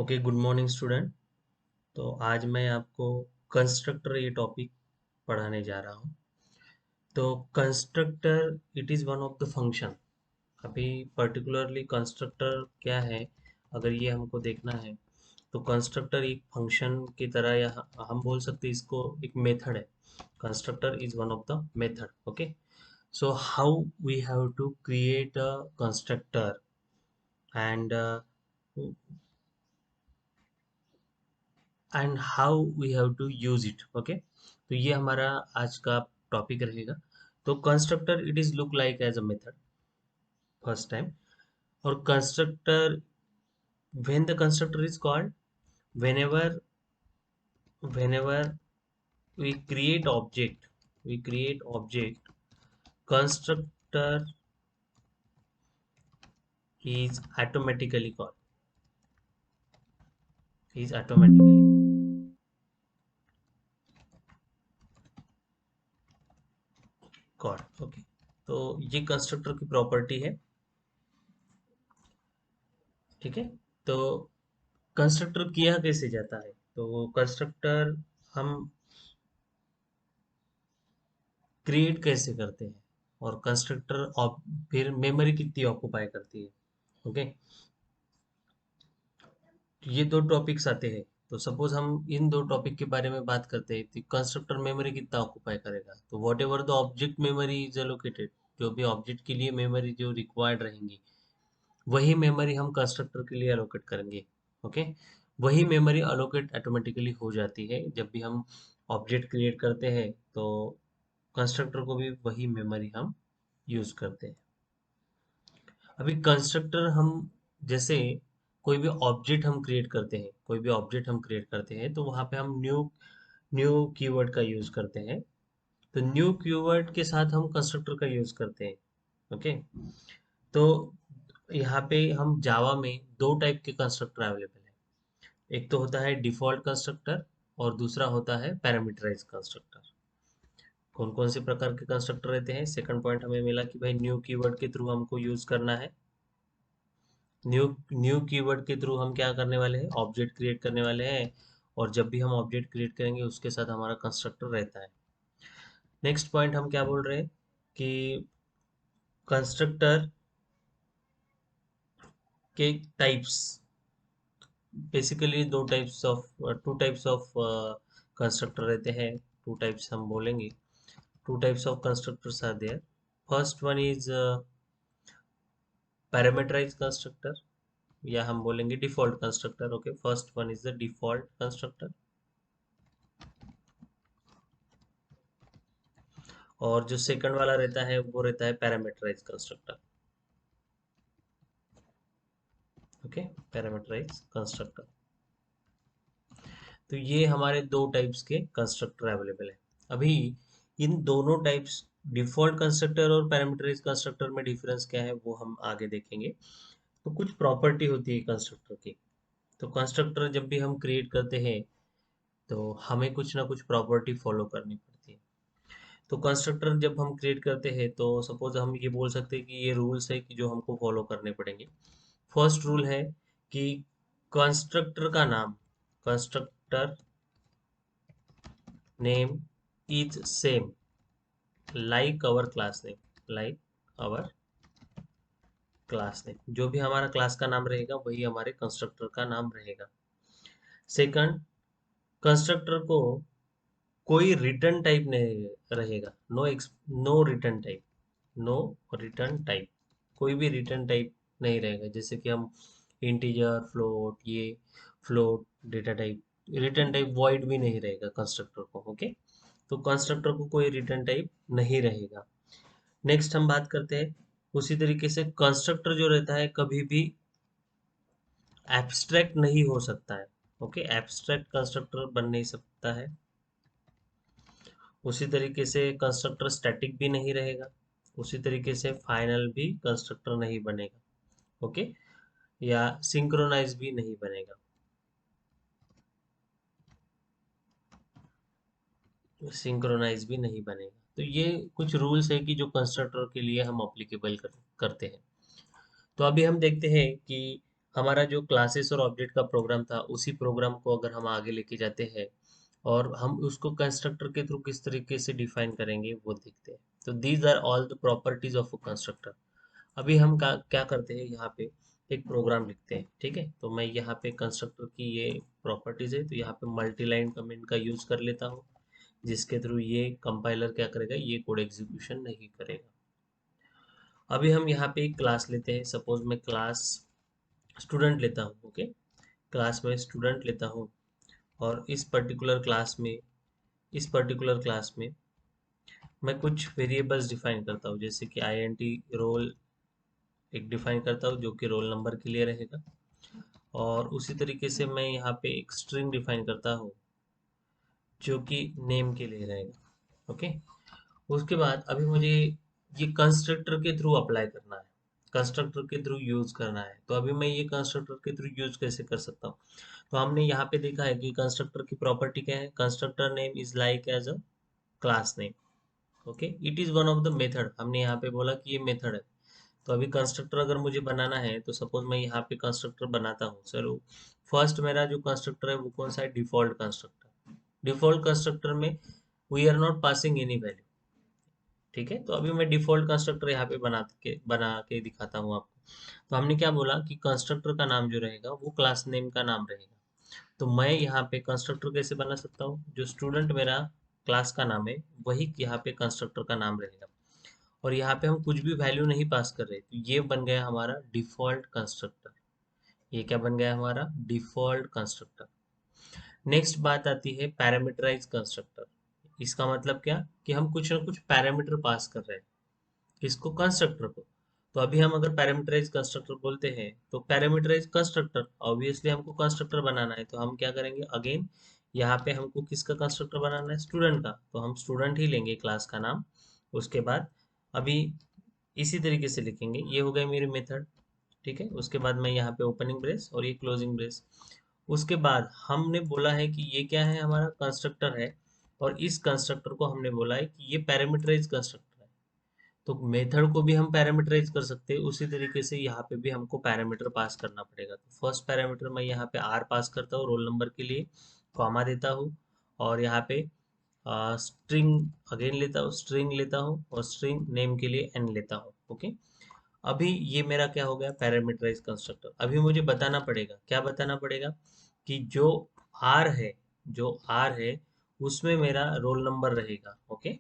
Okay, good morning student. तो आज मैं आपको कंस्ट्रक्टर ये टॉपिक पढ़ाने जा रहा हूँ। तो constructor it is one of the function. अभी पर्टिकुलरली कंस्ट्रक्टर क्या है, अगर ये हमको देखना है तो कंस्ट्रक्टर एक फंक्शन की तरह, या हम बोल सकते हैं इसको एक मेथड है। Constructor is one of the method. Okay, so how we have to create a constructor and how we have to use it. Okay, तो ये हमारा आज का टॉपिक रहेगा। तो constructor it is look like as a method first time. और constructor, when the constructor is called, whenever whenever we create object, constructor is automatically called। Okay, तो ये कंस्ट्रक्टर की प्रॉपर्टी है। ठीक है, तो कंस्ट्रक्टर किया कैसे जाता है, तो कंस्ट्रक्टर हम क्रिएट कैसे करते हैं, और कंस्ट्रक्टर फिर मेमोरी कितनी ऑक्युपाई करती है। ओके, ये दो टॉपिक्स आते हैं। तो सपोज हम इन दो टॉपिक के बारे में बात करते हैं, तो कंस्ट्रक्टर मेमोरी कितना ऑक्युपाई करेगा, तो what ever the object memory is allocated, जो भी ऑब्जेक्ट के लिए मेमोरी जो रिक्वायर्ड रहेंगी, वही मेमोरी हम कंस्ट्रक्टर के लिए एलोकेट करेंगे। ओके, वही मेमोरी एलोकेट ऑटोमेटिकली हो जाती है जब भी हम ऑब्जेक्ट क्रिएट करते हैं। तो कंस्ट्रक्टर को भी वही मेमोरी हम यूज करते हैं। अभी कंस्ट्रक्टर हम, जैसे कोई भी ऑब्जेक्ट हम क्रिएट करते हैं, तो वहां पे हम न्यू न्यू कीवर्ड का यूज करते हैं। तो न्यू कीवर्ड के साथ हम कंस्ट्रक्टर का यूज करते हैं। ओके, तो यहाँ पे हम जावा में दो टाइप के कंस्ट्रक्टर अवेलेबल है। एक तो होता है डिफॉल्ट कंस्ट्रक्टर, और दूसरा होता है पैरामीटराइज कंस्ट्रक्टर। कौन कौन से प्रकार के कंस्ट्रक्टर रहते हैं, सेकंड पॉइंट हमें मिला कि भाई न्यू कीवर्ड के थ्रू हमको यूज करना है। न्यू न्यू कीवर्ड के थ्रू हम क्या करने वाले हैं, ऑब्जेक्ट क्रिएट करने वाले हैं। और जब भी हम ऑब्जेक्ट क्रिएट करेंगे उसके साथ हमारा कंस्ट्रक्टर रहता है। नेक्स्ट पॉइंट हम क्या बोल रहे हैं कि कंस्ट्रक्टर के types, basically two types of constructor रहते हैं। टू टाइप्स हम बोलेंगे, two types of constructors are there. First one is parameterize constructor, या हम बोलेंगे default constructor. Okay, first one is the default constructor, और जो सेकंड वाला रहता है वो रहता है parameterize constructor. Okay, parameterize constructor. तो ये हमारे दो टाइप्स के कंस्ट्रक्टर अवेलेबल है। अभी इन दोनों टाइप्स, डिफॉल्ट कंस्ट्रक्टर और पैरामीटराइज कंस्ट्रक्टर में डिफरेंस क्या है वो हम आगे देखेंगे। तो कुछ प्रॉपर्टी होती है कंस्ट्रक्टर की। तो कंस्ट्रक्टर जब भी हम क्रिएट करते हैं तो हमें कुछ ना कुछ प्रॉपर्टी फॉलो करनी पड़ती है। तो कंस्ट्रक्टर जब हम क्रिएट करते हैं तो सपोज हम ये बोल सकते हैं कि ये रूल्स है कि जो हमको फॉलो करने पड़ेंगे। फर्स्ट रूल है कि कंस्ट्रक्टर का नाम, constructor name is same like our class name, like our class name. जो भी हमारा क्लास का नाम रहेगा वही हमारे कंस्ट्रक्टर का नाम रहेगा। सेकंड, कंस्ट्रक्टर को कोई रिटर्न टाइप नहीं रहेगा। No return type, no return type, कोई भी रिटर्न टाइप नहीं रहेगा। जैसे कि हम इंटीजर, फ्लोट, ये float data type, return type void भी नहीं रहेगा कंस्ट्रक्टर को। ओके, तो कंस्ट्रक्टर को कोई रिटर्न टाइप नहीं रहेगा। नेक्स्ट हम बात करते हैं, उसी तरीके से कंस्ट्रक्टर जो रहता है कभी भी एब्स्ट्रैक्ट नहीं हो सकता है। ओके, एब्स्ट्रैक्ट कंस्ट्रक्टर बन नहीं सकता है। उसी तरीके से कंस्ट्रक्टर स्टैटिक भी नहीं रहेगा। उसी तरीके से फाइनल भी कंस्ट्रक्टर नहीं बनेगा। ओके, या सिंक्रोनाइज भी नहीं बनेगा। सिंक्रोनाइज भी नहीं बनेगा। तो ये कुछ रूल्स है कि जो कंस्ट्रक्टर के लिए हम अप्लीकेबल करते हैं। तो अभी हम देखते हैं कि हमारा जो क्लासेस और ऑब्जेक्ट का प्रोग्राम था उसी प्रोग्राम को अगर हम आगे लेके जाते हैं और हम उसको कंस्ट्रक्टर के थ्रू किस तरीके से डिफाइन करेंगे वो देखते हैं। तो these are all the properties of a constructor. अभी हम क्या करते हैं यहाँ पे एक प्रोग्राम लिखते हैं, ठीक है। तो मैं यहाँ पे कंस्ट्रक्टर की ये प्रॉपर्टीज है, तो यहाँ पे मल्टी लाइन कमेंट का यूज कर लेता हूँ, जिसके थ्रू ये कंपाइलर क्या करेगा, ये कोड एग्जीक्यूशन नहीं करेगा। अभी हम यहाँ पे एक क्लास लेते हैं, सपोज मैं क्लास स्टूडेंट लेता हूँ, ओके। क्लास में स्टूडेंट लेता हूँ और इस पर्टिकुलर क्लास में मैं कुछ वेरिएबल्स डिफाइन करता हूँ, जैसे कि INT रोल एक डिफाइन करता हूँ जो कि रोल नंबर के लिए रहेगा, और उसी तरीके से मैं यहाँ पे एक स्ट्रिंग डिफाइन करता हूँ जो कि नेम के लिए रहेगा, ओके। उसके बाद अभी मुझे ये कंस्ट्रक्टर के थ्रू अप्लाई करना है, कंस्ट्रक्टर के थ्रू यूज करना है। तो अभी मैं ये कंस्ट्रक्टर के थ्रू यूज कैसे कर सकता हूँ? तो हमने यहाँ पे देखा है कि कंस्ट्रक्टर की प्रॉपर्टी क्या है, constructor name is like as a class name, okay. It is one of the method, हमने यहाँ पे बोला कि ये मेथड है। तो अभी कंस्ट्रक्टर अगर मुझे बनाना है तो सपोज मैं यहाँ पे कंस्ट्रक्टर बनाता हूँ, चलो। फर्स्ट मेरा जो कंस्ट्रक्टर है वो कौन सा है, डिफॉल्ट कंस्ट्रक्टर। डिफॉल्ट कंस्ट्रक्टर में we are not passing any value, ठीक है। तो अभी मैं डिफॉल्ट कंस्ट्रक्टर यहाँ पे बना के दिखाता हूँ आपको। तो हमने क्या बोला कि कंस्ट्रक्टर का नाम जो रहेगा वो क्लास नेम का नाम रहेगा। तो मैं यहाँ पे कंस्ट्रक्टर कैसे बना सकता हूँ, जो स्टूडेंट मेरा क्लास का नाम है वही यहाँ पे कंस्ट्रक्टर का नाम रहेगा। और यहाँ पे हम कुछ भी वैल्यू नहीं पास कर रहे, तो ये बन गया हमारा डिफॉल्ट कंस्ट्रक्टर। ये क्या बन गया हमारा, डिफॉल्ट कंस्ट्रक्टर। नेक्स्ट बात आती है पैरामीटराइज कंस्ट्रक्टर। इसका मतलब क्या, कि हम कुछ ना कुछ पैरामीटर पास कर रहे हैं, किसको, कंस्ट्रक्टर को। तो अभी हम अगर पैरामीटराइज कंस्ट्रक्टर बोलते हैं तो पैरामीटराइज कंस्ट्रक्टर, ऑब्वियसली हमको कंस्ट्रक्टर बनाना है, तो हम क्या करेंगे, अगेन यहाँ पे हमको किसका कंस्ट्रक्टर बनाना है, स्टूडेंट का, तो हम स्टूडेंट ही लेंगे क्लास का नाम। उसके बाद अभी इसी तरीके से लिखेंगे, ये हो गए मेरे मेथड, ठीक है। उसके बाद मैं यहाँ पे ओपनिंग ब्रेस और ये क्लोजिंग ब्रेस। उसके बाद हमने बोला है कि ये क्या है, हमारा कंस्ट्रक्टर है, और इस कंस्ट्रक्टर को हमने बोला है कि ये पैरामीटराइज कंस्ट्रक्टर है। तो मेथड को भी हम पैरामीटराइज कर सकते हैं, उसी तरीके से यहाँ पे भी हमको पैरामीटर पास करना पड़ेगा। तो फर्स्ट पैरामीटर मैं यहाँ पे आर पास करता हूँ रोल नंबर के लिए, कॉमा देता हूँ, और यहाँ पे स्ट्रिंग अगेन लेता हूँ, स्ट्रिंग लेता हूँ, और स्ट्रिंग नेम के लिए एन लेता हूँ, ओके। अभी ये मेरा क्या हो गया, पैरामीटराइज कंस्ट्रक्टर। अभी मुझे बताना पड़ेगा, क्या बताना पड़ेगा, कि जो आर है, जो आर है उसमें मेरा रोल नंबर रहेगा, ओके।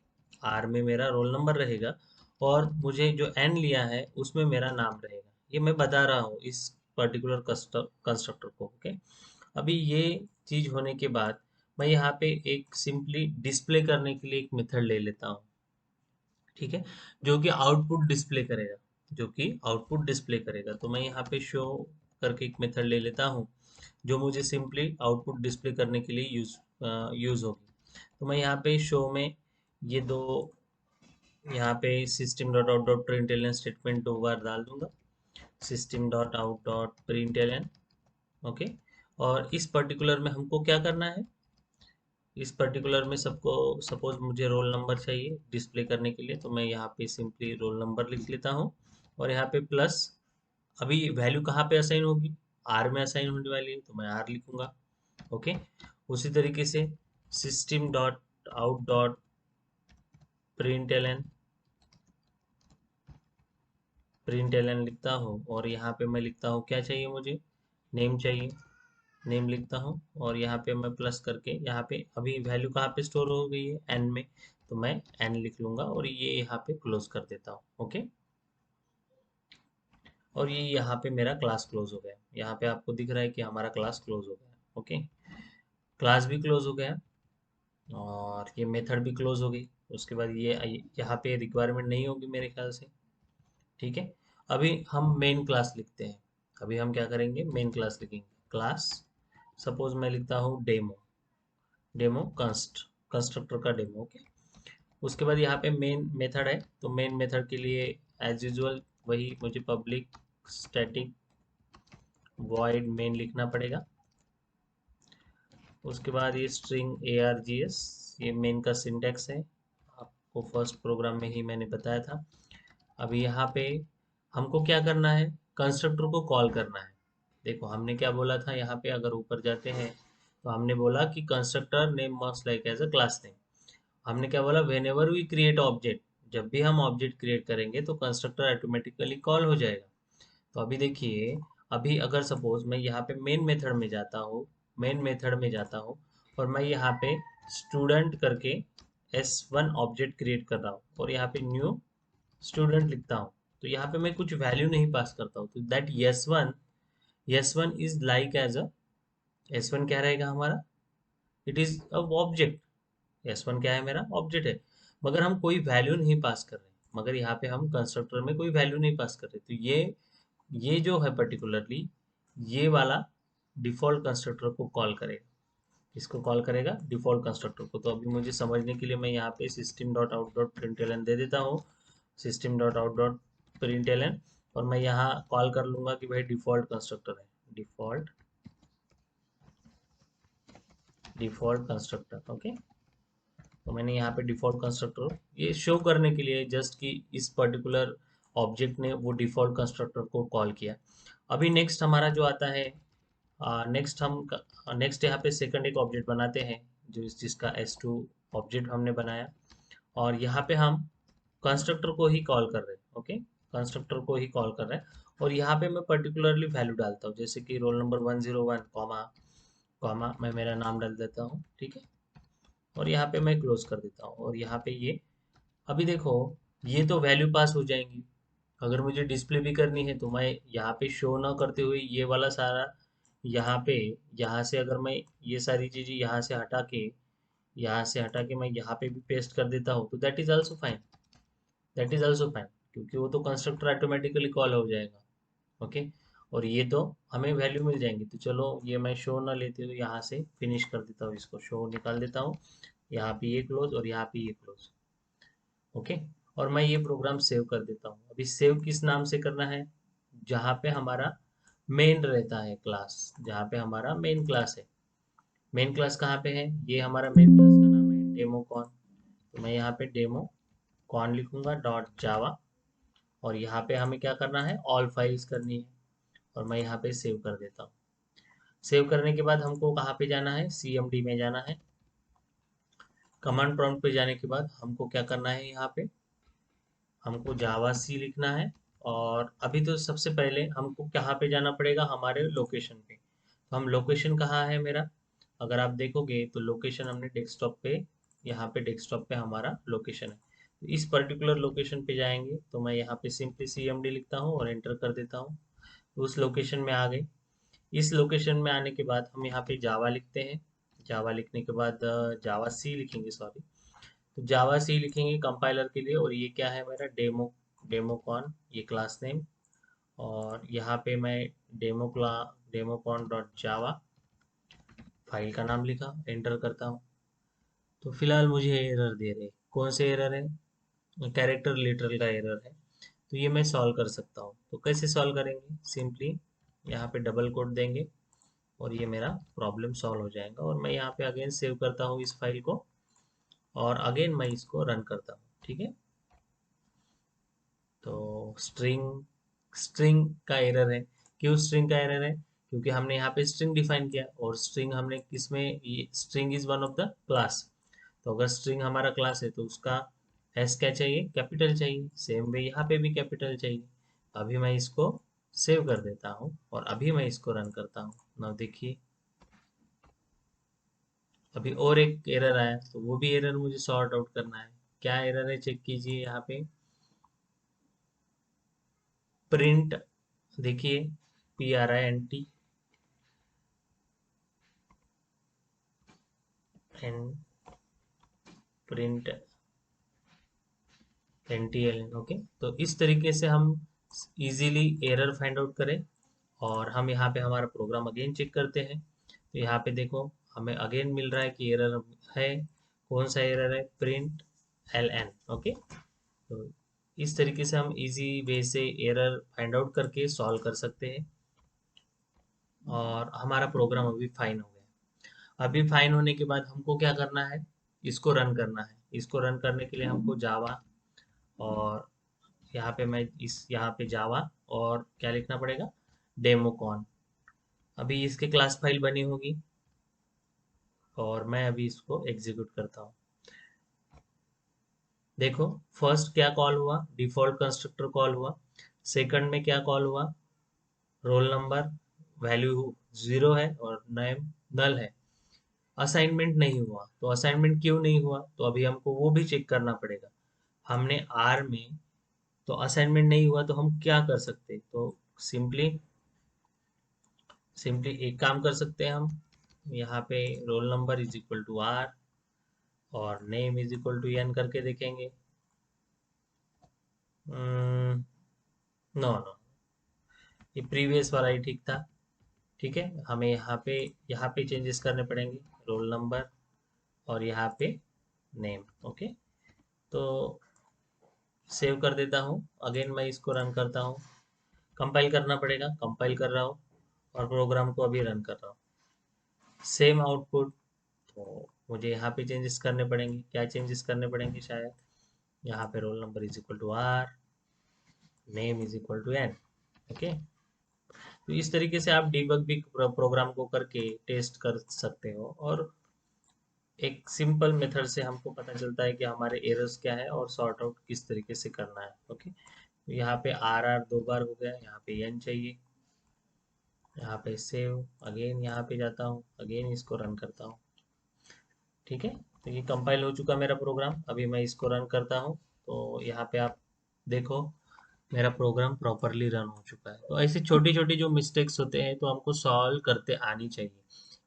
आर में मेरा रोल नंबर रहेगा, और मुझे जो एन लिया है उसमें मेरा नाम रहेगा। ये मैं बता रहा हूँ इस पर्टिकुलर कंस्ट्रक्टर को, ओके। अभी ये चीज होने के बाद मैं यहाँ पे एक सिंपली डिस्प्ले करने के लिए एक मेथड ले लेता हूँ, ठीक है, जो कि आउटपुट डिस्प्ले करेगा, जो कि आउटपुट डिस्प्ले करेगा। तो मैं यहाँ पे शो करके एक मेथड ले लेता हूँ जो मुझे सिंपली आउटपुट डिस्प्ले करने के लिए यूज होगी। तो मैं यहाँ पे शो में ये दो, यहाँ पे system dot out dot print L statement दो बार डाल दूंगा, system dot out dot print L, okay. और इस पर्टिकुलर में हमको क्या करना है, इस पर्टिकुलर में सबको सपोज मुझे रोल नंबर चाहिए डिस्प्ले करने के लिए, तो मैं यहाँ पे सिंपली रोल नंबर लिख लेता हूँ, और यहाँ पे प्लस, अभी वैल्यू कहाँ पे असाइन होगी, आर में असाइन होने वाली है, तो मैं आर लिखूंगा, ओके। उसी तरीके से system dot out dot print L लिखता हूँ, और यहाँ पे मैं लिखता हूँ क्या चाहिए मुझे, नेम चाहिए, नेम लिखता हूँ, और यहाँ पे मैं प्लस करके, यहाँ पे अभी वैल्यू कहाँ पे स्टोर हो गई है, एन में, तो मैं एन लिख लूंगा और ये यहाँ पे क्लोज कर देता हूँ, ओके। और ये यहाँ पे मेरा क्लास क्लोज हो गया, यहाँ पे आपको दिख रहा है कि हमारा क्लास क्लोज हो गया, ओके। क्लास भी क्लोज हो गया, और ये मेथड भी क्लोज हो गई। उसके बाद ये यहाँ पे रिक्वायरमेंट नहीं होगी मेरे ख्याल से, ठीक है। अभी हम मेन क्लास लिखते हैं, अभी हम क्या करेंगे, मेन क्लास लिखेंगे, क्लास सपोज मैं लिखता हूँ डेमो, डेमो कंस्ट्रक्टर का डेमो, ओके। उसके बाद यहाँ पे मेन मेथड है, तो मेन मेथड के लिए एज यूजुअल वही मुझे पब्लिक स्टैटिक वॉइड मेन लिखना पड़ेगा। उसके बाद ये स्ट्रिंग args, ये मेन का सिंटेक्स है, आपको फर्स्ट प्रोग्राम में ही मैंने बताया था। अभी यहाँ पे हमको क्या करना है, कंस्ट्रक्टर को कॉल करना है, देखो हमने क्या बोला था यहाँ पे, अगर ऊपर जाते हैं तो हमने बोला कि constructor name must like as a class name. हमने क्या बोला, whenever we create object, जब भी हम ऑब्जेक्ट क्रिएट करेंगे तो कंस्ट्रक्टर ऑटोमेटिकली कॉल हो जाएगा। तो अभी देखिए, अभी अगर सपोज मैं यहाँ पे मेन मेथड में जाता हूँ, मेन मेथड में जाता हूँ और मैं यहाँ पे स्टूडेंट करके S1 ऑब्जेक्ट क्रिएट कर रहा हूँ और यहाँ पे न्यू स्टूडेंट लिखता हूँ, तो यहाँ पे मैं कुछ वैल्यू नहीं पास करता हूँ, तो that S1 is like as a, S1 क्या रहेगा हमारा, it is a object. S1 क्या है, मेरा ऑब्जेक्ट है, मगर हम कोई वैल्यू नहीं पास कर रहे, मगर यहाँ पे हम कंस्ट्रक्टर में कोई वैल्यू नहीं पास कर रहे, तो ये जो है पर्टिकुलरली, ये वाला डिफॉल्ट कंस्ट्रक्टर को कॉल करेगा। इसको कॉल करेगा डिफॉल्ट कंस्ट्रक्टर को। तो अभी मुझे समझने के लिए मैं यहाँ पे system dot out dot println दे देता हूँ, system dot out dot println, और मैं यहाँ कॉल कर लूंगा कि भाई डिफॉल्ट कंस्ट्रक्टर है, डिफॉल्ट कंस्ट्रक्टर। ओके, तो मैंने यहाँ पे डिफॉल्ट कंस्ट्रक्टर ये शो करने के लिए जस्ट कि इस पर्टिकुलर ऑब्जेक्ट ने वो डिफॉल्ट कंस्ट्रक्टर को कॉल किया। अभी नेक्स्ट हमारा जो आता है, नेक्स्ट यहाँ पे सेकंड एक ऑब्जेक्ट बनाते हैं, जो जिसका S2 ऑब्जेक्ट हमने बनाया, और यहाँ पे हम कंस्ट्रक्टर को ही कॉल कर रहे हैं। ओके, कंस्ट्रक्टर को ही कॉल कर रहे हैं, और यहाँ पे मैं पर्टिकुलरली वैल्यू डालता हूँ, जैसे कि रोल नंबर 101 कॉमा कॉमा मैं मेरा नाम डाल देता हूँ, ठीक है, और यहाँ पे मैं क्लोज कर देता हूँ, और यहाँ पे ये, अभी देखो, ये तो वैल्यू पास हो जाएंगी। अगर मुझे डिस्प्ले भी करनी है तो मैं यहाँ पे शो ना करते हुए ये वाला सारा, यहाँ पे, यहाँ से अगर मैं ये सारी चीजें यहाँ से हटा के मैं यहाँ पे भी पेस्ट कर देता हूँ, तो that is also fine, that is also fine, क्योंकि वो तो कंस्ट्रक्टर ऑटोमेटिकली कॉल हो जाएगा। ओके, और ये तो हमें वैल्यू मिल जाएंगी। तो चलो ये मैं शो ना लेते हुए यहाँ से फिनिश कर देता हूँ, इसको शो निकाल देता हूँ, यहाँ पे ये क्लोज और यहाँ पे ये क्लोज। ओके, और मैं ये प्रोग्राम सेव कर देता हूँ। अभी सेव किस नाम से करना है, जहाँ पे हमारा मेन रहता है क्लास, जहाँ पे हमारा मेन क्लास है। मेन क्लास कहाँ पे है, ये हमारा मेन क्लास का नाम है डेमो कॉन। तो मैं यहाँ पे डेमो कॉन लिखूंगा डॉट जावा, और यहाँ पे हमें क्या करना है, ऑल फाइल्स करनी है, और मैं यहाँ पे सेव कर देता हूँ। सेव करने के बाद हमको कहाँ पे जाना है, CMD में जाना है। कमांड प्रॉम्प्ट पे जाने के बाद हमको क्या करना है, यहाँ पे हमको जावा सी लिखना है, और अभी तो सबसे पहले हमको कहाँ पे जाना पड़ेगा, हमारे लोकेशन पे। तो हम लोकेशन कहाँ है मेरा, अगर आप देखोगे तो लोकेशन हमने डेस्कटॉप पे, यहाँ पे डेस्कटॉप पे हमारा लोकेशन है। तो इस पर्टिकुलर लोकेशन पे जाएंगे तो मैं यहाँ पे सिंपली CMD लिखता हूँ और एंटर कर देता हूँ, तो उस लोकेशन में आ गए। इस लोकेशन में आने के बाद हम यहाँ पे जावा लिखते हैं, जावा लिखने के बाद जावा सी लिखेंगे, सॉरी, तो जावा सी लिखेंगे कंपाइलर के लिए, और ये क्या है मेरा डेमो कॉन, ये क्लास नेम, और यहाँ पे मैं demo cone dot Java file का नाम लिखा, एंटर करता हूँ। तो फिलहाल मुझे एरर दे रहे, कौन से एरर है, कैरेक्टर लिटरल का एरर है। तो ये मैं सॉल्व कर सकता हूँ, तो कैसे सॉल्व करेंगे, सिंपली यहाँ पे डबल कोट देंगे और ये मेरा प्रॉब्लम सॉल्व हो जाएगा, और मैं यहाँ पे अगेन सेव करता हूँ इस फाइल को, और अगेन मैं इसको रन करता हूँ, ठीक है। तो स्ट्रिंग स्ट्रिंग का एरर है, क्यों स्ट्रिंग का एरर है, क्योंकि हमने यहाँ पे स्ट्रिंग डिफाइन किया, और स्ट्रिंग हमने किसमें, ये string is one of the class. तो अगर स्ट्रिंग हमारा क्लास है तो उसका एस क्या चाहिए, कैपिटल चाहिए, सेम वे यहाँ पे भी कैपिटल चाहिए। अभी मैं इसको सेव कर देता हूँ और अभी मैं इसको रन करता हूँ। नाउ देखिए, अभी और एक एरर आया, तो वो भी एरर मुझे सॉर्ट आउट करना है। क्या एरर है, चेक कीजिए यहाँ पे, प्रिंट, देखिए, PRINT and print NTLN। Okay, तो इस तरीके से हम इजीली एरर फाइंड आउट करें, और हम यहाँ पे हमारा प्रोग्राम अगेन चेक करते हैं। तो यहाँ पे देखो, हमें अगेन मिल रहा है कि एरर है, कौन सा एरर है, प्रिंट LN। ओके, तो इस तरीके से हम इजी वे से एरर फाइंड आउट करके सॉल्व कर सकते हैं, और हमारा प्रोग्राम अभी फाइन हो गया। अभी फाइन होने के बाद हमको क्या करना है, इसको रन करना है। इसको रन करने के लिए हमको जावा, और यहाँ पे मैं इस यहाँ पे जावा और क्या लिखना पड़ेगा, डेमोकॉन। अभी इसके क्लास फाइल बनी होगी और मैं अभी इसको एग्जीक्यूट करता हूँ। देखो, फर्स्ट क्या कॉल हुआ, डिफॉल्ट कंस्ट्रक्टर कॉल हुआ। सेकंड में क्या कॉल हुआ, रोल नंबर वैल्यू 0 है और नेम नल है। असाइनमेंट नहीं हुआ, तो असाइनमेंट क्यों नहीं हुआ, तो अभी हमको वो भी चेक करना पड़ेगा। हमने आर में तो असाइनमेंट नहीं हुआ, तो हम क्या कर सकते, तो सिंपली सिंपली एक काम कर सकते हैं हम, यहाँ पे roll number is equal to R और name is equal to N करके देखेंगे। नो नो, ये प्रीवियस वाला ही ठीक था। ठीक है, हमें यहाँ पे चेंजेस करने पड़ेंगे, रोल नंबर और यहाँ पे नेम। ओके, तो सेव कर देता हूँ। अगेन मैं इसको रन करता हूँ, कंपाइल करना पड़ेगा, कंपाइल कर रहा हूँ और प्रोग्राम को अभी रन कर रहा हूँ। सेम आउटपुट, तो मुझे यहाँ पे चेंजेस करने पड़ेंगे। क्या चेंजेस करने पड़ेंगे, शायद यहाँ पे roll number is equal to R, name is equal to N. Okay, तो इस तरीके से आप डीबग भी प्रोग्राम को करके टेस्ट कर सकते हो, और एक सिंपल मेथड से हमको पता चलता है कि हमारे एरर्स क्या है और सॉर्ट आउट किस तरीके से करना है। ओके, तो यहाँ पे आर आर 2 बार हो गया, यहाँ पे एन चाहिए, यहाँ पे सेव, अगेन यहाँ पे जाता हूँ, अगेन इसको रन करता हूँ। ठीक है, तो ये कंपाइल हो चुका मेरा प्रोग्राम। अभी मैं इसको रन करता हूँ, तो यहाँ पे आप देखो मेरा प्रोग्राम प्रॉपरली रन हो चुका है। तो ऐसे छोटी छोटी जो मिस्टेक्स होते हैं तो हमको सॉल्व करते आनी चाहिए,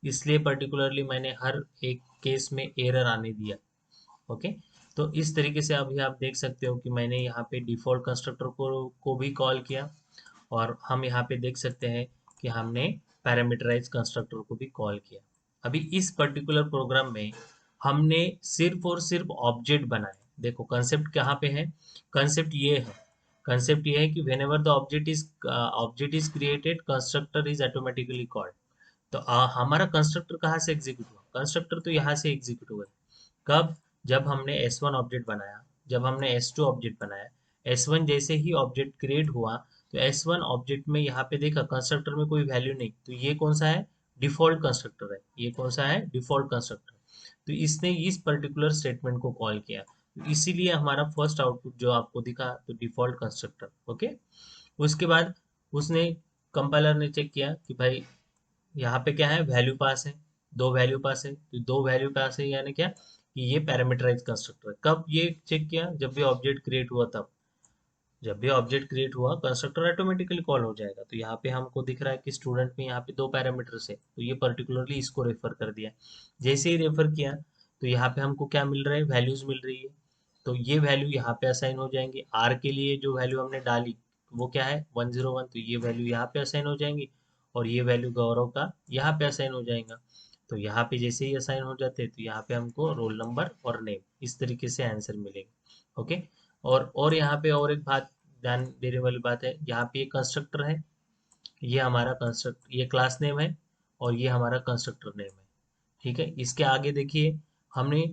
इसलिए पर्टिकुलरली मैंने हर एक केस में एरर आने दिया। ओके, तो इस तरीके से अभी आप देख सकते हो कि मैंने यहाँ पे डिफॉल्ट कंस्ट्रक्टर को भी कॉल किया, और हम यहाँ पे देख सकते हैं कि हमने पैरामीटराइज कंस्ट्रक्टर को भी कॉल किया। अभी इस पर्टिकुलर प्रोग्राम में हमने सिर्फ और सिर्फ ऑब्जेक्ट बनाए। देखो कंसेप्ट कहाँ पे है, कंसेप्ट ये है, कंसेप्ट ये है कि when ever the object is created constructor is automatically called. तो हमारा कंस्ट्रक्टर कहाँ से एग्जीक्यूट हुआ, कंस्ट्रक्टर तो यहाँ से एग्जीक्यूट हुआ। कब, जब हमने S1 ऑब्जेक्ट बनाया, जब हमने S2 ऑब्जेक्ट बनाया, S1 जैसे ही ऑब्जेक्ट क्रिएट हुआ, तो S1 ऑब्जेक्ट में यहाँ पे देखा कंस्ट्रक्टर में कोई वैल्यू नहीं, तो ये कौन सा है, डिफॉल्ट कंस्ट्रक्टर है। ये कौन सा है, डिफॉल्ट कंस्ट्रक्टर। तो इसने इस पर्टिकुलर स्टेटमेंट को कॉल किया, तो इसीलिए हमारा फर्स्ट आउटपुट जो आपको दिखा, तो डिफॉल्ट कंस्ट्रक्टर। ओके, उसके बाद उसने, कंपाइलर ने चेक किया कि भाई यहाँ पे क्या है, वैल्यू पास है, 2 वैल्यू पास है, तो 2 वैल्यू पास है यानी क्या, कि ये पैरामीटराइज कंस्ट्रक्टर है। कब ये चेक किया, जब भी ऑब्जेक्ट क्रिएट हुआ तब। जब भी ऑब्जेक्ट क्रिएट हुआ कंस्ट्रक्टर ऑटोमेटिकली कॉल हो जाएगा। तो यहाँ पे हमको दिख रहा है कि स्टूडेंट में यहाँ पे 2 पैरामीटर्स है, तो ये पर्टिकुलरली इसको रेफर कर दिया। जैसे ही रेफर किया, तो यहाँ पे हमको क्या मिल रहा है, वैल्यूज मिल रही है। तो ये वैल्यू यहाँ पे असाइन हो जाएंगे, आर के लिए जो वैल्यू हमने डाली वो क्या है, 101, तो ये वैल्यू यहाँ पे असाइन हो जाएंगी, और ये वैल्यू गौरव का यहाँ पे असाइन हो जाएगा। तो यहाँ पे जैसे ही असाइन हो जाते हैं, तो यहाँ पे हमको रोल नंबर और नेम इस तरीके से आंसर मिलेगा। ओके, और यहाँ पे और एक बात ध्यान देने वाली बात है, यहाँ पे ये कंस्ट्रक्टर है, ये हमारा कंस्ट्रक्ट, ये क्लास नेम है, और ये हमारा कंस्ट्रक्टर नेम है। ठीक है, इसके आगे देखिए, हमने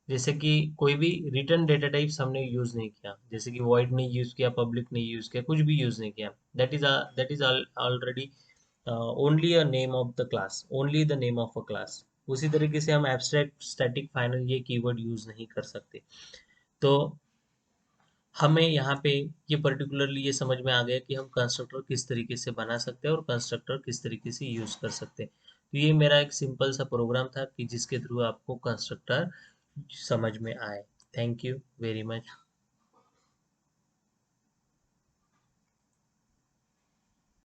जैसे कि कोई भी रिटर्न डेटा टाइप्स हमने यूज नहीं किया, जैसे कि वॉइड नहीं यूज किया, पब्लिक नहीं यूज किया, कुछ भी यूज नहीं किया। That is already only a name of the class, only the name of a class. उसी तरीके से हम एब्स्ट्रैक्ट, स्टैटिक, फाइनल ये कीवर्ड यूज नहीं कर सकते। तो हमें यहाँ पे ये पर्टिकुलरली ये समझ में आ गया कि हम कंस्ट्रक्टर किस तरीके से बना सकते हैं और कंस्ट्रक्टर किस तरीके से यूज कर सकते हैं। तो ये मेरा एक सिंपल सा प्रोग्राम था कि जिसके थ्रू आपको कंस्ट्रक्टर समझ में आए। Thank you very much.